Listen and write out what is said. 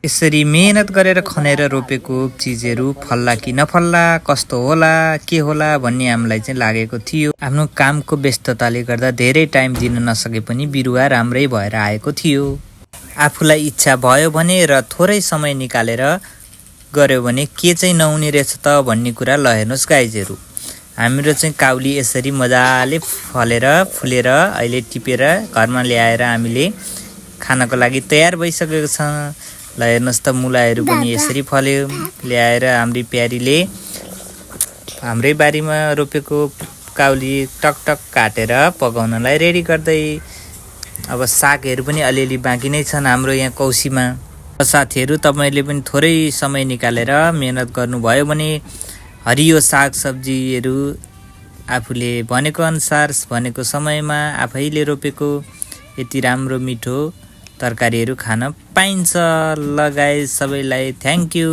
यसरी मेहनत गरेर खनेर रोपेको चिजहरू फल्ला कि नफल्ला, कस्तो होला, के होला भन्ने हामीलाई चाहिँ लागेको थियो। आफ्नो कामको व्यस्तताले गर्दा धेरै टाइम दिन नसके पनि बिरुवा राम्रै भएर आएको थियो। आफूलाई इच्छा भयो भने र थोरै समय निकालेर गर्यो भने के चाहिँ नहुने रहेछ त भन्ने कुरा ल हेर्नुहोस् गाइजहरू। हाम्रो चाहिँ काउली यसरी मजाले फलेर फुलेर अहिले टिपेर घरमा ल्याएर हामीले खानको लागि तयार भइसकेको छ। ल हेर्नुहोस् त मुलाहरू पनि यसरी फल्यो। ल्याएर हाम्री प्यारीले हाम्रै बारीमा रोपेको काउली टकटक काटेर पकाउनलाई रेडी गर्दै। अब सागहरू पनि अलिअलि बाँकी नै छन् हाम्रो यहाँ कौसीमा। साथीहरू तपाईले पनि थोरै समय निकालेर मेहनत गर्नुभयो भने हरियो साग सब्जीहरू आफूले भनेको अनुसार भनेको समयमा आफैले रोपेको यति राम्रो मिठो तरकारीहरू खान पाइन्छ। ल गाइस सबैलाई थ्याङ्क यू।